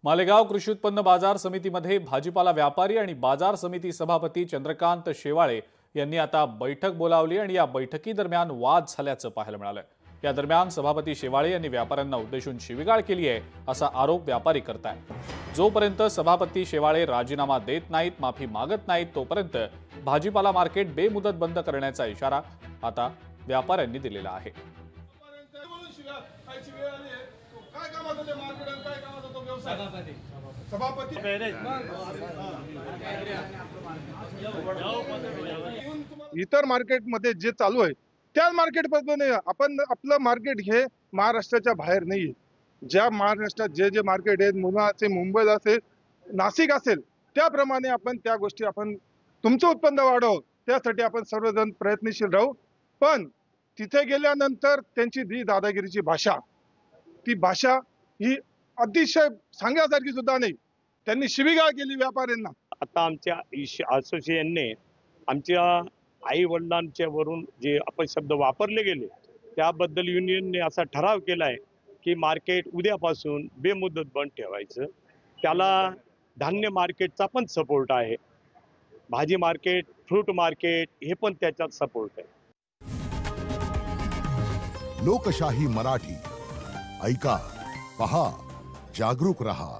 मालेगाव कृषी उत्पन्न बाजार समितीमध्ये भाजीपाला व्यापारी आणि बाजार समिती सभापती चंद्रकांत शेवाळे यांनी आता बैठक बोलावली आणि या बैठकीदरम्यान वाद झाल्याचं पाहायला मिळालं। या दरम्यान सभापती शेवाळे यांनी व्यापाऱ्यांना उद्देशून शिवीगाळ केली आहे असा आरोप व्यापारी करतायत। जोपर्यंत सभापती शेवाळे राजीनामा देत नाहीत, माफी मागत नाहीत, तोपर्यंत भाजीपाला मार्केट बेमुदत बंद करण्याचा इशारा आता व्यापाऱ्यांनी दिलेला आहे। इतर मार्केटमध्ये जे चालू आहे त्या मार्केटमध्ये आपण आपलं मार्केट हे महाराष्ट्राच्या बाहेर नाहीये। ज्या महाराष्ट्रात जे जे मार्केट आहेत, मुंबई मुंबईला असेल, नाशिक असेल, त्याप्रमाणे आपण त्या गोष्टी आपण तुमचं उत्पन्न वाढव त्यासाठी आपण सर्वजण प्रयत्नशील राहू। पण तिथे गेल्यानंतर त्यांची जी दादागिरीची भाषा, ती भाषा ही अतिशय सांगण्यासारखी सुद्धा नाही। त्यांनी शिवीगाळ केली व्यापाऱ्यांना। आता आमच्या असोसिएशनने आमच्या आई वडिलांच्या वरून जे अपशब्द वापरले गेले त्याबद्दल युनियनने असा ठराव केलाय की मार्केट उद्यापासून बेमुदत बंद ठेवायचं। त्याला धान्य मार्केटचा पण सपोर्ट आहे, भाजी मार्केट, फ्रूट मार्केट हे पण त्याच्यात सपोर्ट आहे। लोकशाही मराठी ऐका, पहा, जागरूक रहा।